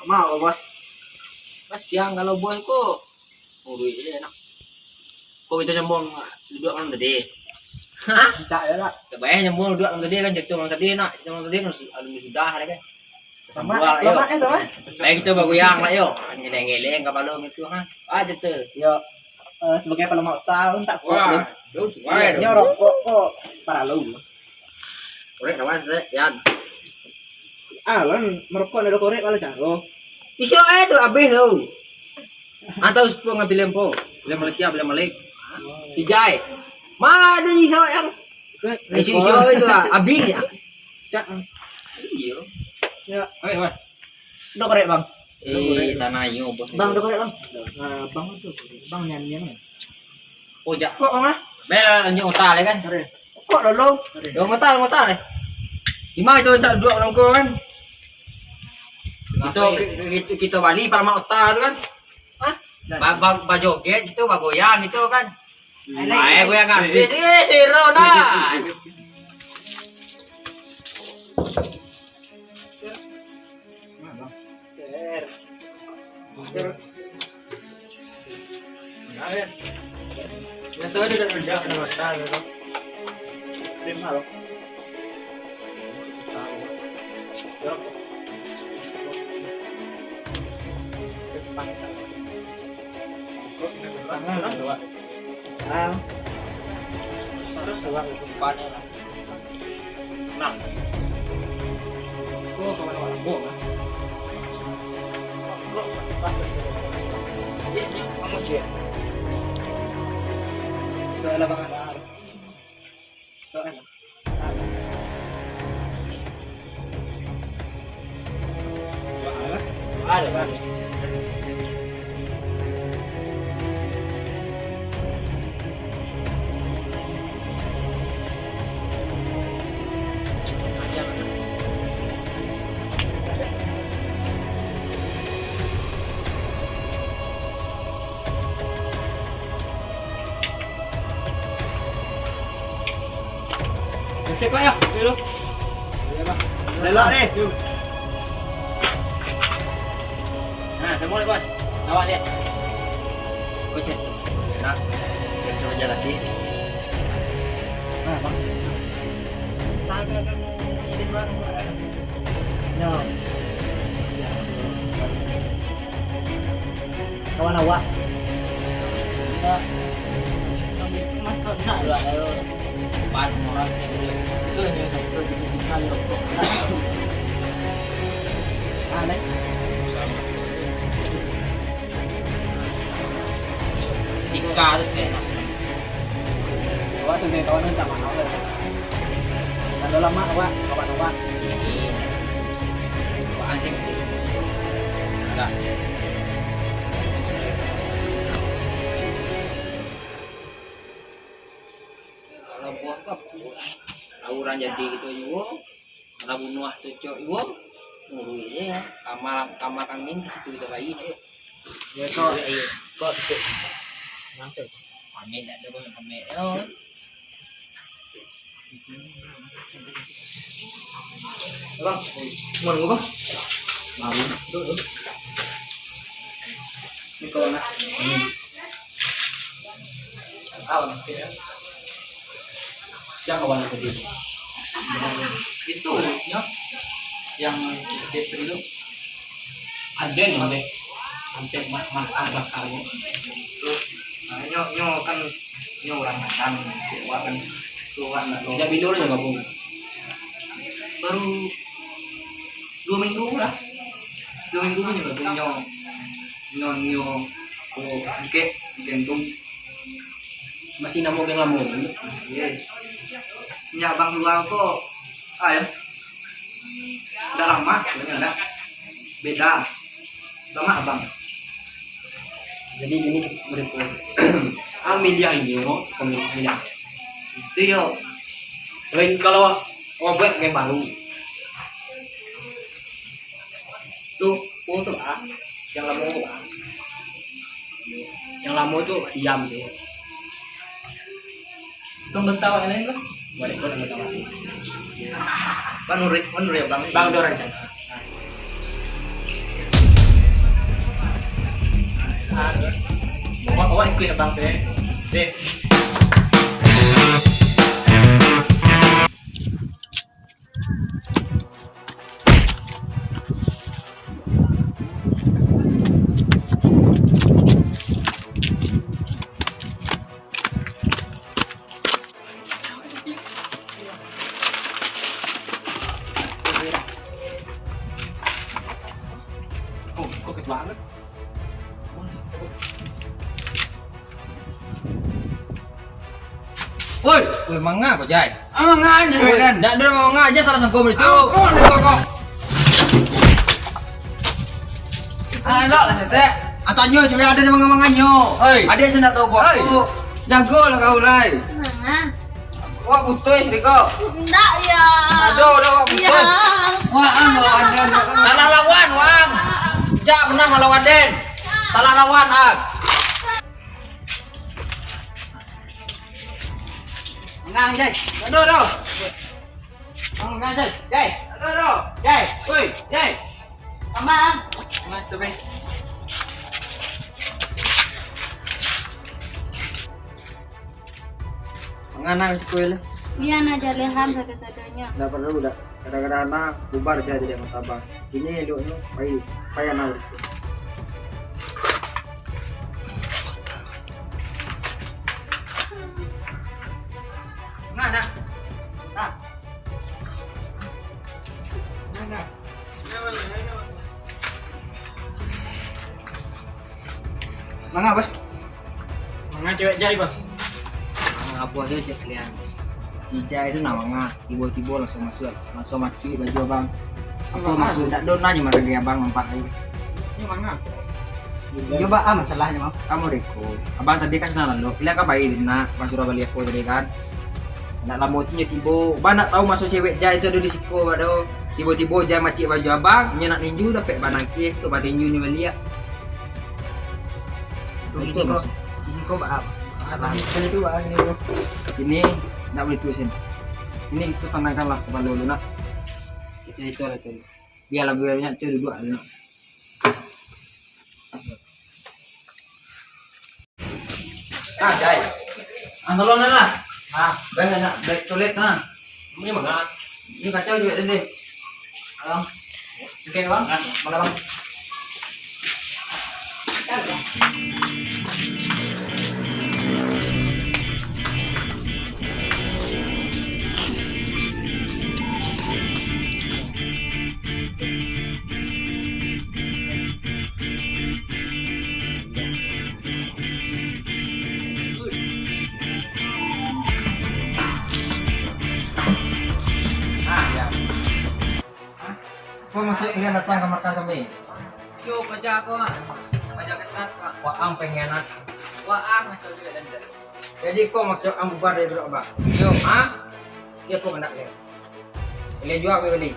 Mau bos. Pas siang kalau bos kok urui aja enak. Kok kita nyambung duduk orang tadi. Hah? Tidak ya lah. Kebayang nyambung duduk orang tadi kan jadi orang tadi nak, orang tadi harus alun sudah ada kan. Sama sama. Baik kita baguyang lah yuk. Ngeleng-ngeleng kapalo itu kan. Aja tuh. Yo sebagai pelemah tahun tak kuat. Wah, terus wah. Nyorok kok para lu. Korek kawan saya, yan. Lan merokok ada korek kalau caro. Iso itu habis tuh. Atau sepuluh ngambil lempo, beli Malaysia, beli Malik. Si Jai, mana iso yang iso itu habis ya. Cak. Iya. Ya, Oke, Mas. udah korek bang. Tanahnya bos. Bang udah korek bang. Nah, bang itu, bang nyanyian. Oh, jak. Kok bang lah? Bela nyo utale kan. Kok lolo? Yo ngotal. Gimana itu tak dua orang kau kan? Kita balik para mak otak tu kan? Hah? Bajoget itu, bagoyang itu kan? Ayo goyang habis, seru dah. Biasanya udah kerja ada masalah. Terima loh. Nah, ada kan? Sip ya, dulu. Iya bang. Lelak nih. Nah, semua nih bos. Awak lihat. Kucing. Nah, kita coba jalan lagi. Nah bang. Tanya kan ini bang. No. Kawan awak. Enggak. Masuk nak. Ban orang yang itu yang sampai di kali rokok. Aneh. Tika terus kayak Awak tuh kawan minta mana awak. Kalau lama awak, kawan awak. apaan sih kecil? Enggak. Kalau buah kap, tawuran jadi gitu juga. Kalau bunuh tujuh juga, nguruinnya ya. Kamar kambing di situ kita bayi ya. Ya kok. Kok itu? Nanti. Pamit ada pun pamit. Oh. Bang, mau nunggu bang? Baru tuh. Ini kalau nak. Awan, ya. Jangan kawan tadi. Itu ya, yang kita itu Ada nih sampai bakarnya. Terus, nyo kan nyo orang makan, kuat kan, kuat nak. tidak bidur juga gabung. Baru 2 minggu lah. 2 minggu ini baru nyo ko dike gentung Masih namo yang lama. yes nya bang luar kok ya udah lama sebenarnya beda lama bang Jadi ini berikut. Miliar ini mau miliar. itu yo Lain kalau obek yang baru. tuh tuh yang lama tuh Yang lama itu diam sih. tuh bentawa lain lah Balik kau dengan tamat. kan nurik bang Bang dorang sana. Awak ikut abang teh. Deh. Oh, kok kecil banget. Woi, woi manga kok Jai. Manga aja Woi, kan. ndak ada manga aja salah sangkum itu. Ampun kok. Ayo lah tete. Atanyo cewek ada di manga-manganyo. Oi. Ada yang sendak tahu kok. Oi. Jago lah kau lai. Mana? Wah putus Riko. Enggak ya. Aduh, udah wah putus. Ya. Wah, lawan dia. Salah lawan, Wang. Jak menang melawan Den. Salah lawan, Ag. Menang, Jai. Aduh. Menang, Jai. Jai. Aduh. Jai. Woi, Jai. Menang. Menang, coba. Menganang sekolah. Biar aja leham satu-satunya. Enggak perlu udah. Kadang-kadang anak bubar aja jadi martabak. Ini duknya payah naur. Mana? Ah. Mana, Bos? Mana cewek Jai, Bos? Apa aja cek kalian. Si Jai itu namanya tiba-tiba langsung maki baju abang. Apa maksud tak don nanya mana dia abang nampak aja. Ini mana? Coba masalahnya mau. Kamu Riko, abang tadi kan kenalan lo. Kalian kan baik nak pas Surabaya aku tadi kan. Nak lamutnya tiba, banyak tahu masuk cewek Jai itu ada di siku bado. Tiba-tiba Jai macik baju abang, nyenak ninju dapat banaki tu bat ninju ni belia. Itu kok. Ini kok salah. Ini tu bang ini. Ini nak boleh tulisin. Ini itu tandangkanlah kepada lu nak. Itu lah tu. Biarlah biarnya tu duduk nak. Ah, Jai. Antolon lah. Ah, Baik nak baik toilet nah. ini mana? Ini kacau juga deh. Bang. Oke, Bang. Mana, Bang? Kau masuk kalian datang ke markas kami. Yo baca aku ah. Baca ketat kak. Wah, ang pengen nak. Wah ngasal juga dan. Jadi kau maksud ang bubar dari berapa? Yo. Ha? Dia kau hendak dia. Kalian jual kami beli.